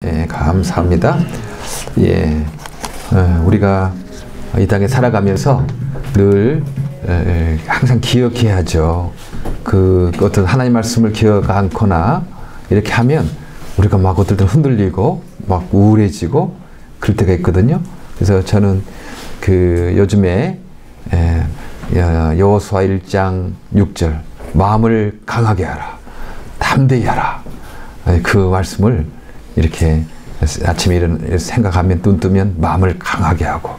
예, 감사합니다. 예, 우리가 이 땅에 살아가면서 늘 항상 기억해야죠. 그 어떤 하나님 말씀을 기억 않거나 이렇게 하면 우리가 막 어떨 때 흔들리고 막 우울해지고 그럴 때가 있거든요. 그래서 저는 그 요즘에 여호수아 1장 6절 마음을 강하게 하라, 담대히 하라, 그 말씀을 이렇게 아침에 생각하면 눈 뜨면 마음을 강하게 하고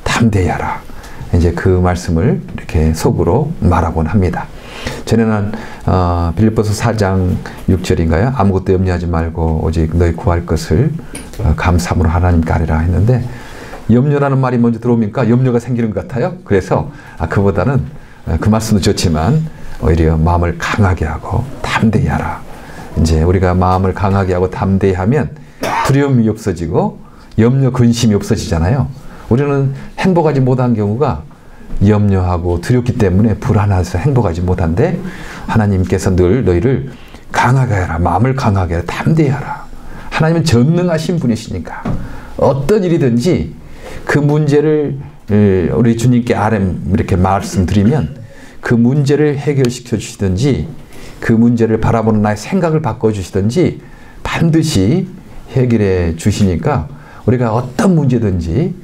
담대히 하라, 이제 그 말씀을 이렇게 속으로 말하곤 합니다. 전에는 빌립보서 4장 6절인가요? 아무것도 염려하지 말고 오직 너희 구할 것을 감사함으로 하나님께 아뢰라 했는데, 염려라는 말이 먼저 들어오니까 염려가 생기는 것 같아요. 그래서 그보다는 그 말씀도 좋지만 오히려 마음을 강하게 하고 담대히 하라. 이제 우리가 마음을 강하게 하고 담대히 하면 두려움이 없어지고 염려 근심이 없어지잖아요. 우리는 행복하지 못한 경우가 염려하고 두렵기 때문에 불안해서 행복하지 못한데, 하나님께서 늘 너희를 강하게 하라, 마음을 강하게 하라, 담대히 하라. 하나님은 전능하신 분이시니까 어떤 일이든지 그 문제를 우리 주님께 이렇게 말씀드리면 그 문제를 해결시켜 주시든지 그 문제를 바라보는 나의 생각을 바꿔주시든지 반드시 해결해 주시니까, 우리가 어떤 문제든지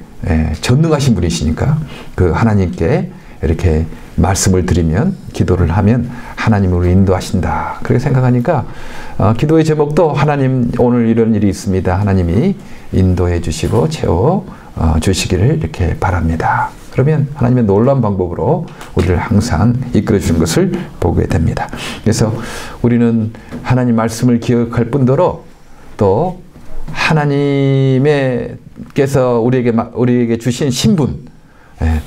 전능하신 분이시니까 그 하나님께 이렇게 말씀을 드리면, 기도를 하면 하나님이 우리를 인도하신다, 그렇게 생각하니까 기도의 제목도 하나님 오늘 이런 일이 있습니다, 하나님이 인도해 주시고 채워 주시기를 이렇게 바랍니다. 그러면 하나님의 놀라운 방법으로 우리를 항상 이끌어 주는 것을 보게 됩니다. 그래서 우리는 하나님 말씀을 기억할 뿐더러 또 하나님께서 우리에게 주신 신분,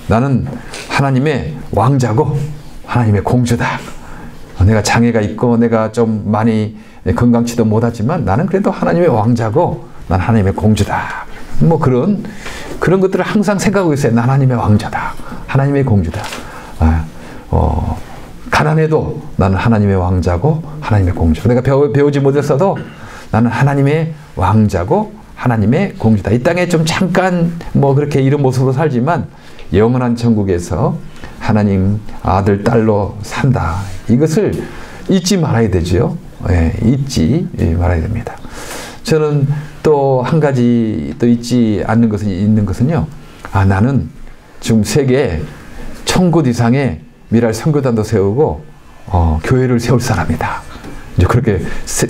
나는 하나님의 왕자고 하나님의 공주다. 내가 장애가 있고 내가 좀 많이 건강치도 못하지만 나는 그래도 하나님의 왕자고 난 하나님의 공주다. 뭐 그런 것들을 항상 생각하고 있어요. 난 하나님의 왕자다, 하나님의 공주다. 가난해도 나는 하나님의 왕자고 하나님의 공주. 내가 배우지 못했어도 나는 하나님의 왕자고 하나님의 공주다. 이 땅에 좀 잠깐 뭐 그렇게 이런 모습으로 살지만 영원한 천국에서 하나님 아들 딸로 산다. 이것을 잊지 말아야 되죠. 잊지 말아야 됩니다. 저는 또 한 가지 또 잊지 않는 것은 있는 것은요. 나는 지금 세계 1000곳 이상의 미랄 선교단도 세우고 교회를 세울 사람이다. 이제 그렇게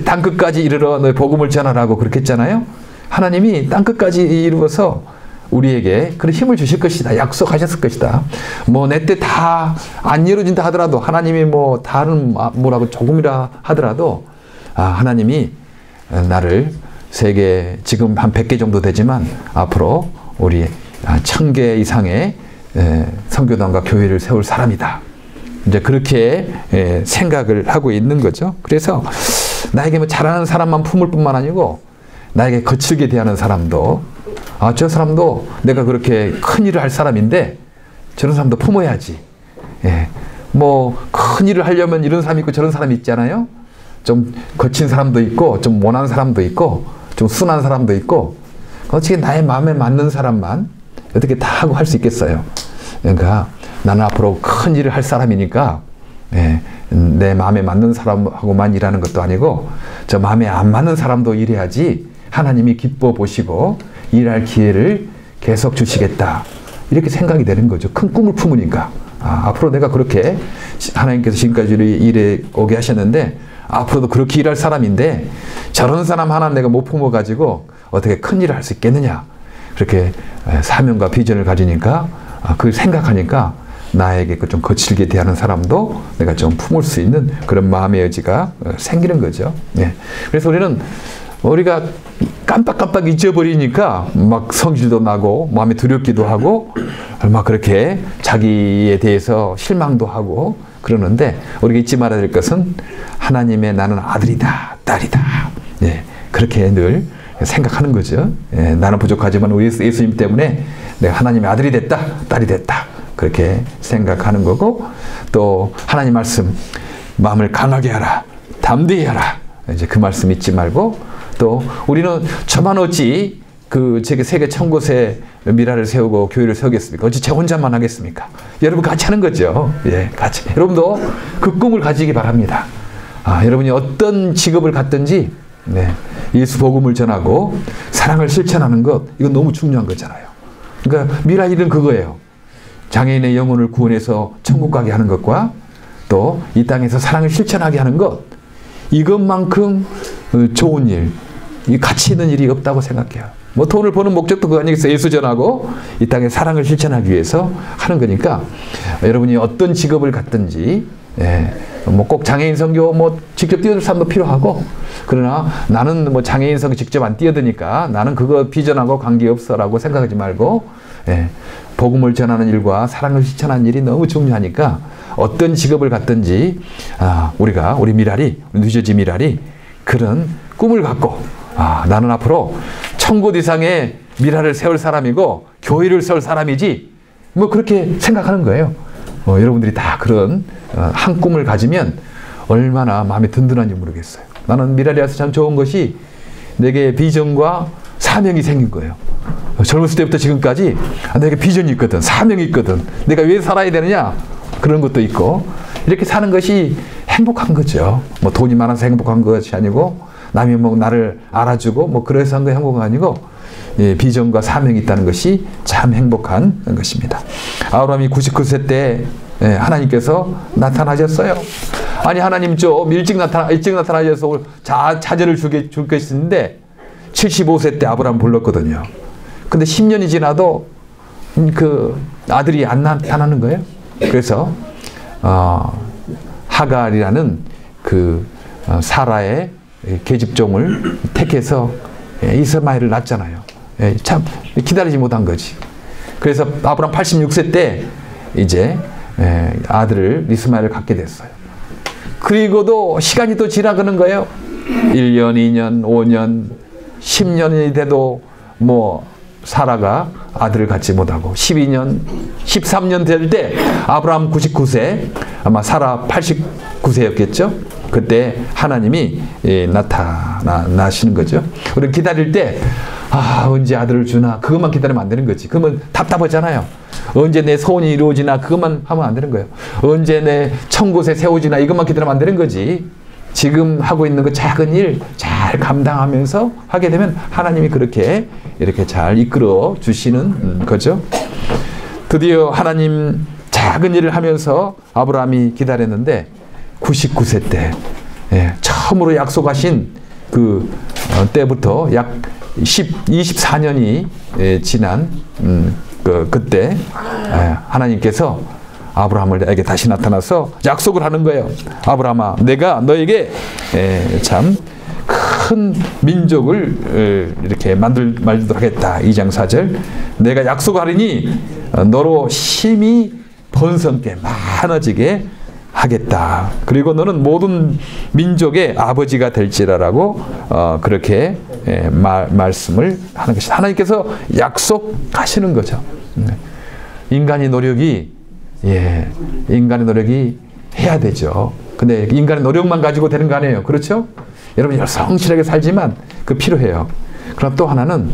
땅끝까지 이르러 너의 복음을 전하라고 그렇게 했잖아요. 하나님이 땅끝까지 이루어서 우리에게 그런 힘을 주실 것이다, 약속하셨을 것이다. 뭐 내 때 다 안 이루어진다 하더라도, 하나님이 뭐 다른 뭐라고 조금이라 하더라도 하나님이 나를 세계 지금 한 100개 정도 되지만 앞으로 우리 1000개 이상의 선교단과 교회를 세울 사람이다. 이제 그렇게 생각을 하고 있는 거죠. 그래서 나에게 뭐 잘하는 사람만 품을 뿐만 아니고 나에게 거칠게 대하는 사람도, 저 사람도 내가 그렇게 큰 일을 할 사람인데 저런 사람도 품어야지. 뭐 큰 일을 하려면 이런 사람이 있고 저런 사람이 있잖아요. 좀 거친 사람도 있고 좀 모난 사람도 있고 좀 순한 사람도 있고, 어떻게 나의 마음에 맞는 사람만 어떻게 다 하고 할 수 있겠어요. 그러니까 나는 앞으로 큰 일을 할 사람이니까 내 마음에 맞는 사람하고만 일하는 것도 아니고 저 마음에 안 맞는 사람도 일해야지 하나님이 기뻐 보시고 일할 기회를 계속 주시겠다, 이렇게 생각이 되는 거죠. 큰 꿈을 품으니까 앞으로 내가 그렇게 하나님께서 지금까지 일해 오게 하셨는데 앞으로도 그렇게 일할 사람인데 저런 사람 하나 내가 못 품어가지고 어떻게 큰 일을 할 수 있겠느냐, 그렇게 사명과 비전을 가지니까 그걸 생각하니까 나에게 좀 거칠게 대하는 사람도 내가 좀 품을 수 있는 그런 마음의 여지가 생기는 거죠. 그래서 우리가 깜빡깜빡 잊어버리니까 막 성질도 나고 마음이 두렵기도 하고 막 그렇게 자기에 대해서 실망도 하고 그러는데, 우리가 잊지 말아야 될 것은 하나님의 나는 아들이다, 딸이다. 그렇게 늘 생각하는 거죠. 나는 부족하지만 우리 예수님 때문에 내가 하나님의 아들이 됐다, 딸이 됐다, 그렇게 생각하는 거고, 또 하나님 말씀 마음을 강하게 하라, 담대히 하라, 이제 그 말씀 잊지 말고 또 우리는 저만 어찌 그 세계 천곳에 미라를 세우고 교회를 세우겠습니까? 어찌 제 혼자만 하겠습니까? 여러분 같이 하는 거죠. 예, 같이. 여러분도 그 꿈을 가지기 바랍니다. 여러분이 어떤 직업을 갖든지 예수 복음을 전하고 사랑을 실천하는 것, 이건 너무 중요한 거잖아요. 그러니까 미라 일은 그거예요. 장애인의 영혼을 구원해서 천국 가게 하는 것과 또 이 땅에서 사랑을 실천하게 하는 것, 이것만큼 좋은 일, 이 가치 있는 일이 없다고 생각해요. 뭐 돈을 버는 목적도 그거 아니겠어요? 예수 전하고 이 땅에 사랑을 실천하기 위해서 하는 거니까 여러분이 어떤 직업을 갖든지 뭐 꼭 장애인 선교 뭐 직접 뛰어들 사람도 필요하고, 그러나 나는 뭐 장애인 선교 직접 안 뛰어드니까 나는 그거 비전하고 관계없어라고 생각하지 말고 복음을 전하는 일과 사랑을 실천하는 일이 너무 중요하니까 어떤 직업을 갖든지 우리 미랄이, 뉴저지 미랄이 그런 꿈을 갖고 나는 앞으로 1000곳 이상의 미랄을 세울 사람이고 교회를 세울 사람이지, 뭐 그렇게 생각하는 거예요. 여러분들이 다 그런 한 꿈을 가지면 얼마나 마음이 든든한지 모르겠어요. 나는 미랄이 와서 참 좋은 것이 내게 비전과 사명이 생긴 거예요. 젊었을 때부터 지금까지 내게 비전이 있거든, 사명이 있거든, 내가 왜 살아야 되느냐, 그런 것도 있고, 이렇게 사는 것이 행복한 거죠. 뭐 돈이 많아서 행복한 것이 아니고, 남이 뭐 나를 알아주고 뭐 그래서 한 거 행복한 거 아니고, 비전과 사명이 있다는 것이 참 행복한 것입니다. 아브라함이 99세 때 하나님께서 나타나셨어요. 아니 하나님 좀 일찍 나타나셔서 자제를 줄 것인데 75세 때 아브라함 불렀거든요. 근데 10년이 지나도 그 아들이 안 나타나는 거예요. 그래서 하갈이라는 그 사라의 계집종을 택해서 이스마엘을 낳았잖아요. 참 기다리지 못한 거지. 그래서 아브라함 86세 때 이제 아들을 이스마엘을 갖게 됐어요. 그리고도 시간이 또 지나가는 거예요. 1년, 2년, 5년, 10년이 돼도 뭐 사라가 아들을 갖지 못하고 12년, 13년 될 때 아브라함 99세, 아마 사라 89세였겠죠. 그때 하나님이 나타나시는 거죠. 우리는 기다릴 때 언제 아들을 주나 그것만 기다리면 안 되는 거지. 그러면 답답하잖아요. 언제 내 소원이 이루어지나 그것만 하면 안 되는 거예요. 언제 내 천곳에 세워지나 이것만 기다리면 안 되는 거지. 지금 하고 있는 그 작은 일 잘 감당하면서 하게 되면 하나님이 그렇게 이렇게 잘 이끌어 주시는 거죠. 드디어 하나님 작은 일을 하면서 아브라함이 기다렸는데 99세 때 처음으로 약속하신 그 때부터 약 24년이 지난 그때 하나님께서 아브라함에게 다시 나타나서 약속을 하는 거예요. 아브라함아, 내가 너에게 참 큰 민족을 이렇게 만들도록 하겠다. 2장 4절. 내가 약속하리니 너로 심히 번성케 많아지게 하겠다. 그리고 너는 모든 민족의 아버지가 될지라라고 그렇게 말씀을 하는 것이 하나님께서 약속하시는 거죠. 인간의 노력이 해야 되죠. 근데 인간의 노력만 가지고 되는 거 아니에요. 그렇죠? 여러분 성실하게 살지만 그 필요해요. 그럼 또 하나는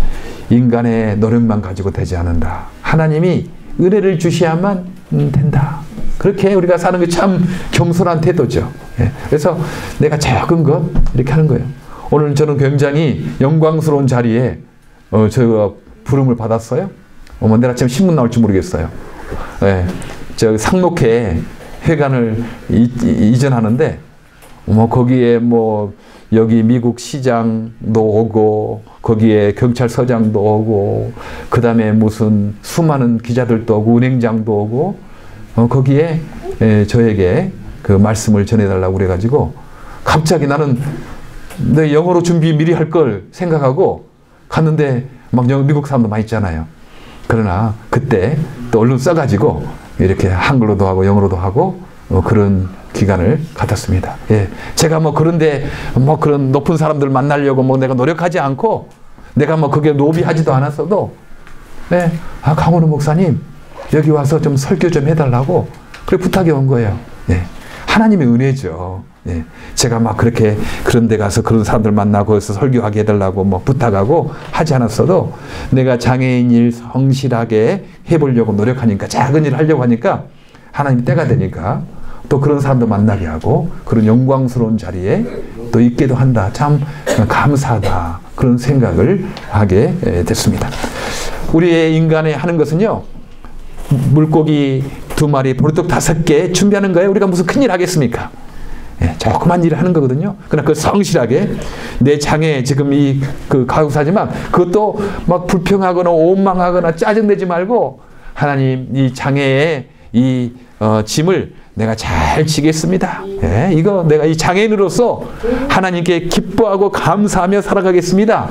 인간의 노력만 가지고 되지 않는다. 하나님이 은혜를 주셔야만 된다. 그렇게 우리가 사는 게 참 겸손한 태도죠. 그래서 내가 작은 것 이렇게 하는 거예요. 오늘 저는 굉장히 영광스러운 자리에 저희가 부름을 받았어요. 내일 아침에 신문 나올지 모르겠어요. 저 상록회 회관을 이전하는데 거기에 여기 미국 시장도 오고 거기에 경찰서장도 오고 그 다음에 무슨 수많은 기자들도 오고 은행장도 오고 거기에 저에게 그 말씀을 전해달라고 그래가지고 갑자기 나는 내 영어로 준비 미리 할 걸 생각하고 갔는데 막 미국 사람도 많이 있잖아요. 그러나 그때 또 얼른 써가지고 이렇게 한글로도 하고 영어로도 하고 그런 기간을 갖았습니다. 제가 그런데 그런 높은 사람들 만나려고 내가 노력하지 않고 내가 그게 노비하지도 않았어도 강원우 목사님 여기 와서 좀 설교 좀 해달라고 그래 부탁이 온 거예요. 하나님의 은혜죠. 예. 제가 막 그렇게 그런 데 가서 그런 사람들 만나고 거기서 설교하게 해달라고 뭐 부탁하고 하지 않았어도 내가 장애인 일 성실하게 해보려고 노력하니까 작은 일을 하려고 하니까 하나님이 때가 되니까 또 그런 사람도 만나게 하고 그런 영광스러운 자리에 또 있게도 한다. 참 감사하다. 그런 생각을 하게 됐습니다. 우리의 인간이 하는 것은요. 물고기 2마리, 보리떡 5개 준비하는 거예요. 우리가 무슨 큰일 하겠습니까? 예, 조그만 일을 하는 거거든요. 그러나 그 성실하게 내 장애 지금 그 가구사지만 그것도 막 불평하거나 원망하거나 짜증내지 말고 하나님 이 장애의 짐을 내가 잘 지겠습니다. 예, 이거 내가 이 장애인으로서 하나님께 기뻐하고 감사하며 살아가겠습니다.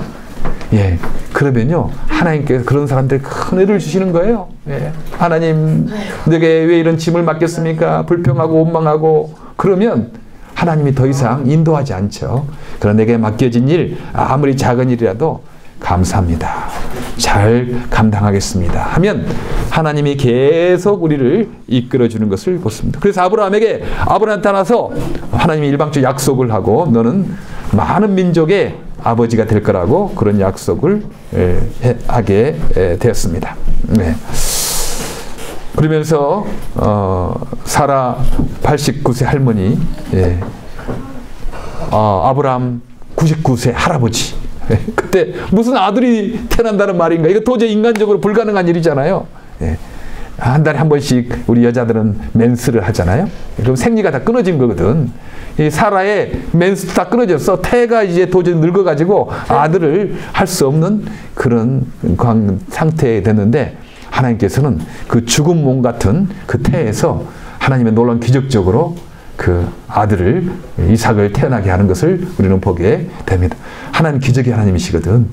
예, 그러면요 하나님께서 그런 사람들 큰 은혜를 주시는 거예요. 예, 하나님 내게 왜 이런 짐을 맡겼습니까? 불평하고 원망하고 그러면 하나님이 더 이상 인도하지 않죠. 그러나 내게 맡겨진 일 아무리 작은 일이라도 감사합니다. 잘 감당하겠습니다. 하면 하나님이 계속 우리를 이끌어주는 것을 보습니다. 그래서 아브라함에게 나타나서 하나님이 일방적으로 약속을 하고 너는 많은 민족의 아버지가 될 거라고 그런 약속을 하게 되었습니다. 네. 그러면서 사라 89세 할머니, 아브라함 99세 할아버지. 그때 무슨 아들이 태어난다는 말인가? 이거 도저히 인간적으로 불가능한 일이잖아요. 한 달에 한 번씩 우리 여자들은 맨스를 하잖아요. 그럼 생리가 다 끊어진 거거든. 이 사라의 맨스도 다 끊어졌어. 태가 이제 도저히 늙어가지고 아들을 할 수 없는 그런 상태에 됐는데 하나님께서는 그 죽은 몸 같은 그 태에서 하나님의 놀라운 기적적으로 그 아들을 이삭을 태어나게 하는 것을 우리는 보게 됩니다. 하나님 기적의 하나님이시거든.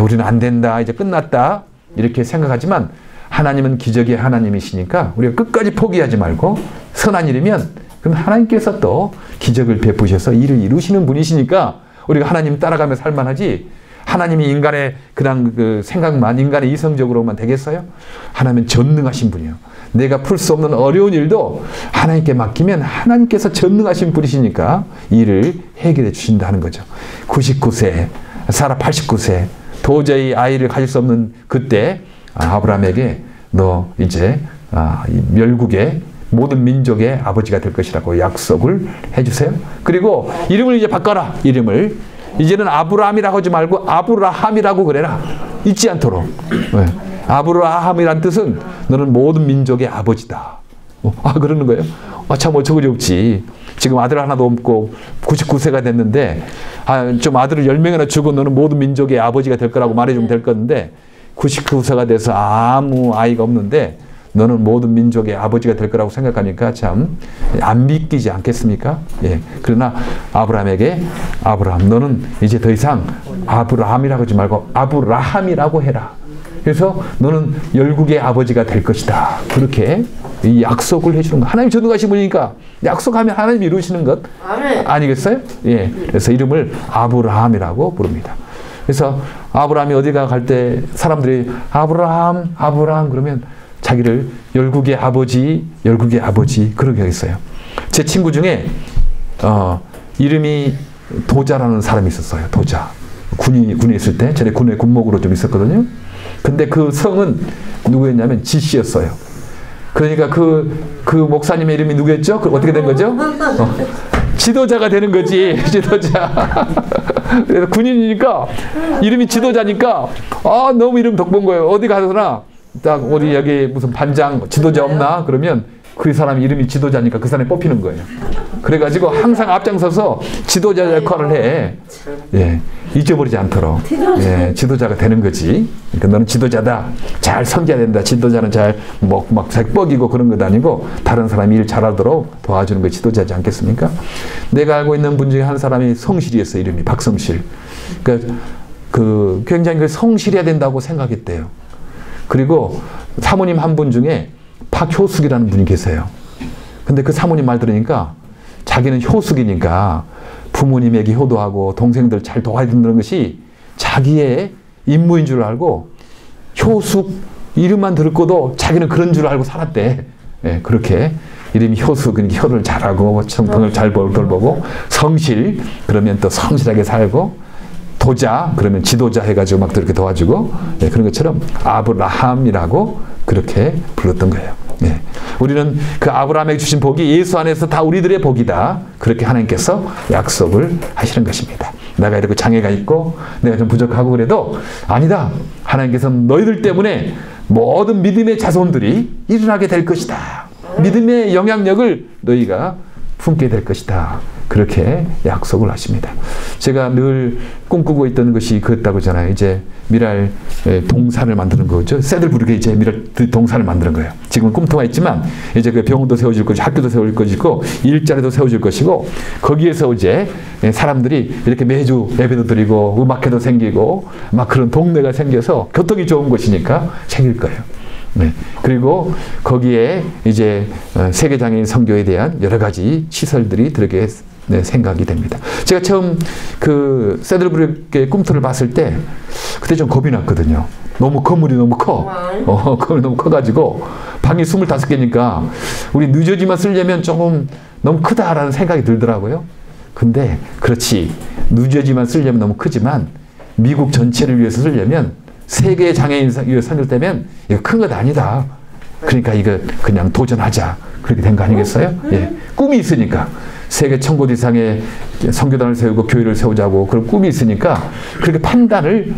우리는 안 된다. 이제 끝났다. 이렇게 생각하지만 하나님은 기적의 하나님이시니까 우리가 끝까지 포기하지 말고 선한 일이면 그럼 하나님께서 또 기적을 베푸셔서 일을 이루시는 분이시니까 우리가 하나님 따라가며 살만하지 하나님이 인간의 그냥 그 생각만 인간의 이성적으로만 되겠어요? 하나님은 전능하신 분이에요. 내가 풀 수 없는 어려운 일도 하나님께 맡기면 하나님께서 전능하신 분이시니까 일을 해결해 주신다는 거죠. 99세, 사라 89세 도저히 아이를 가질 수 없는 그때 아브라함에게 너 이제 멸국의 모든 민족의 아버지가 될 것이라고 약속을 해주세요. 그리고 이름을 이제 바꿔라. 이름을 이제는 아브라함이라고 하지 말고 아브라함이라고 그래라. 잊지 않도록. 네. 아브라함이란 뜻은 너는 모든 민족의 아버지다. 그러는 거예요. 참 어처구니 없지. 지금 아들 하나도 없고 99세가 됐는데 좀 아들을 10명이나 주고 너는 모든 민족의 아버지가 될 거라고 말해주면 될 건데 99세가 돼서 아무 아이가 없는데 너는 모든 민족의 아버지가 될 거라고 생각하니까 참 안 믿기지 않겠습니까? 예. 그러나 아브라함에게 아브라함 너는 이제 더 이상 아브라함이라고 하지 말고 아브라함이라고 해라. 그래서 너는 열국의 아버지가 될 것이다. 그렇게 이 약속을 해주는 거. 하나님 전능하신 분이니까 약속하면 하나님이 이루시는 것 아니겠어요? 예. 그래서 이름을 아브라함이라고 부릅니다. 그래서 아브라함이 어디가 갈 때 사람들이 아브라함 그러면 자기를 열국의 아버지 그렇게 하겠어요. 제 친구 중에 이름이 도자라는 사람이 있었어요. 도자. 군에 있을 때 전에 군에 군목으로 좀 있었거든요. 근데 그 성은 누구였냐면 지씨였어요. 그러니까 그 목사님의 이름이 누구였죠? 어떻게 된 거죠? 지도자가 되는 거지. 지도자. 그래서 군인이니까 이름이 지도자니까 너무 이름 덕본 거예요. 어디 가서나 딱 우리 여기 무슨 반장 지도자 없나? 그러면 그 사람 이름이 지도자니까 그 사람이 뽑히는 거예요. 그래가지고 항상 앞장서서 지도자 역할을 해. 예, 잊어버리지 않도록. 예, 지도자가 되는 거지. 그러니까 너는 지도자다. 잘 섬겨야 된다. 지도자는 잘 막 뻑이고 그런 것 아니고 다른 사람이 일 잘하도록 도와주는 게 지도자지 않겠습니까? 내가 알고 있는 분 중에 한 사람이 성실이었어요. 이름이 박성실. 그러니까 굉장히 성실해야 된다고 생각했대요. 그리고 사모님 한 분 중에 박효숙이라는 분이 계세요. 근데 그 사모님 말 들으니까 자기는 효숙이니까 부모님에게 효도하고 동생들 잘 도와주는 것이 자기의 임무인 줄 알고 효숙 이름만 들었고도 자기는 그런 줄 알고 살았대. 예, 그렇게 이름이 효수, 그러니까 혀를 잘하고 청풍을 잘 돌보고, 성실 그러면 또 성실하게 살고, 도자 그러면 지도자 해가지고 막 이렇게 도와주고, 예, 그런 것처럼 아브라함이라고 그렇게 불렀던 거예요. 예. 우리는 그 아브라함에게 주신 복이 예수 안에서 다 우리들의 복이다. 그렇게 하나님께서 약속을 하시는 것입니다. 내가 이렇게 장애가 있고 내가 좀 부족하고 그래도 아니다. 하나님께서 너희들 때문에 모든 믿음의 자손들이 일어나게 될 것이다. 믿음의 영향력을 너희가 품게 될 것이다. 그렇게 약속을 하십니다. 제가 늘 꿈꾸고 있던 것이 그랬다고 하잖아요. 이제 미랄 동산을 만드는 거죠. 새들부르게 이제 미랄 동산을 만드는 거예요. 지금은 꿈터가 있지만 이제 그 병원도 세워질 것이고 학교도 세워질 것이고 일자리도 세워질 것이고 거기에서 이제 사람들이 이렇게 매주 예배도 드리고 음악회도 생기고 막 그런 동네가 생겨서 교통이 좋은 곳이니까 생길 거예요. 네. 그리고 거기에 이제 세계장애인 선교에 대한 여러 가지 시설들이 들게 생각이 됩니다. 제가 처음 그 새들부르크의 꿈틀을 봤을 때 그때 좀 겁이 났거든요. 너무 건물이 너무 커. 건물이 너무 커가지고 방이 25개니까 우리 뉴저지만 쓰려면 조금 너무 크다라는 생각이 들더라고요. 근데 그렇지. 뉴저지만 쓰려면 너무 크지만 미국 전체를 위해서 쓰려면 세계 장애인 선교되면 이거 큰 것 아니다. 그러니까 이거 그냥 도전하자. 그렇게 된 거 아니겠어요? 예. 꿈이 있으니까. 세계 1000곳 이상의 선교단을 세우고 교회를 세우자고 그런 꿈이 있으니까 그렇게 판단을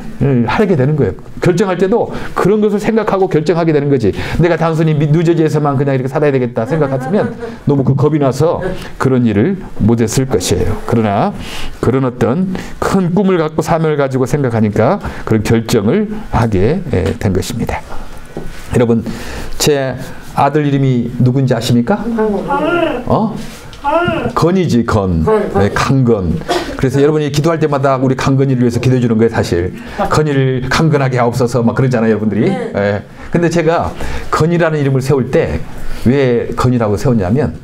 하게 되는 거예요. 결정할 때도 그런 것을 생각하고 결정하게 되는 거지. 내가 단순히 뉴저지에서만 그냥 이렇게 살아야 되겠다 생각했으면 너무 그 겁이 나서 그런 일을 못했을 것이에요. 그러나 그런 어떤 큰 꿈을 갖고 사명을 가지고 생각하니까 그런 결정을 하게 된 것입니다. 여러분, 제 아들 이름이 누군지 아십니까? 건이지, 건. 네, 강건. 그래서 여러분이 기도할 때마다 우리 강건이를 위해서 기도해 주는 거예요, 사실. 건이를 강건하게 하옵소서 막 그러잖아요, 여러분들이. 네. 근데 제가 건이라는 이름을 세울 때 왜 건이라고 세웠냐면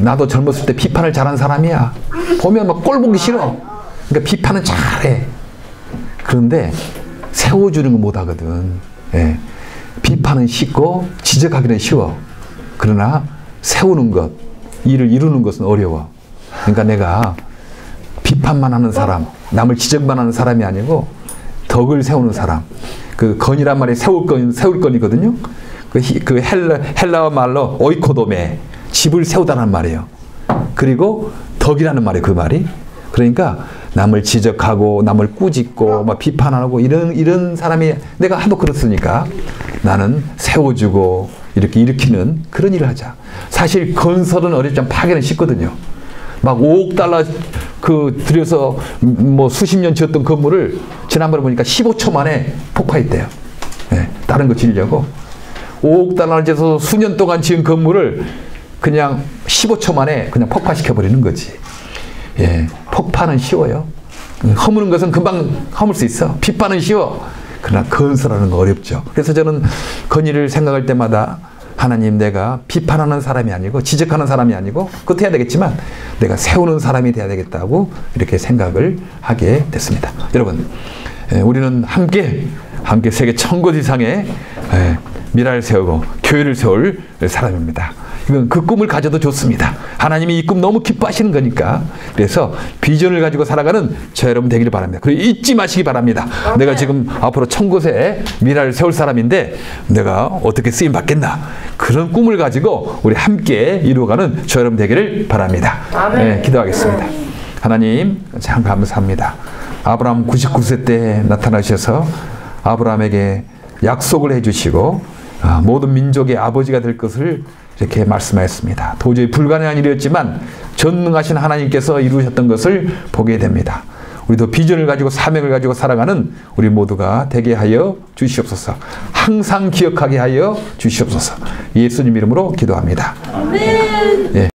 나도 젊었을 때 비판을 잘한 사람이야. 보면 막 꼴 보기 싫어. 그러니까 비판은 잘해. 그런데 세워주는 건 못하거든. 네. 비판은 쉽고 지적하기는 쉬워. 그러나 세우는 것, 일을 이루는 것은 어려워. 그러니까 내가 비판만 하는 사람, 남을 지적만 하는 사람이 아니고 덕을 세우는 사람. 그 건이란 말이 세울 건이거든요. 그 헬라어 말로 오이코도메, 집을 세우다는 말이에요. 그리고 덕이라는 말이에요, 그 말이. 그러니까 남을 지적하고 남을 꾸짖고 막 비판하고 이런 사람이 내가 하도 그렇으니까 나는 세워주고 이렇게 일으키는 그런 일을 하자. 사실 건설은 어렵지만 파괴는 쉽거든요. 막 5억 달러 들여서 뭐 수십 년 지었던 건물을 지난번에 보니까 15초 만에 폭파했대요. 네, 다른 거 지으려고 5억 달러를 지어서 수년 동안 지은 건물을 그냥 15초 만에 그냥 폭파시켜 버리는 거지. 예, 폭파는 쉬워요. 허무는 것은 금방 허물 수 있어. 비판은 쉬워. 그러나 건설하는 거 어렵죠. 그래서 저는 건의를 생각할 때마다 하나님, 내가 비판하는 사람이 아니고 지적하는 사람이 아니고 그것도 해야 되겠지만 내가 세우는 사람이 돼야 되겠다고 이렇게 생각을 하게 됐습니다. 여러분, 우리는 함께 세계 1000곳 이상의 미라를 세우고 교회를 세울 사람입니다. 이건 그 꿈을 가져도 좋습니다. 하나님이 이 꿈 너무 기뻐하시는 거니까. 그래서 비전을 가지고 살아가는 저 여러분 되기를 바랍니다. 그리고 잊지 마시기 바랍니다. 내가 지금 앞으로 1000곳에 미라를 세울 사람인데 내가 어떻게 쓰임 받겠나. 그런 꿈을 가지고 우리 함께 이루어가는 저 여러분 되기를 바랍니다. 네, 기도하겠습니다. 하나님, 참 감사합니다. 아브라함 99세 때 나타나셔서 아브라함에게 약속을 해주시고 모든 민족의 아버지가 될 것을 이렇게 말씀하였습니다. 도저히 불가능한 일이었지만 전능하신 하나님께서 이루셨던 것을 보게 됩니다. 우리도 비전을 가지고 사명을 가지고 살아가는 우리 모두가 되게 하여 주시옵소서. 항상 기억하게 하여 주시옵소서. 예수님 이름으로 기도합니다. 아멘. 예.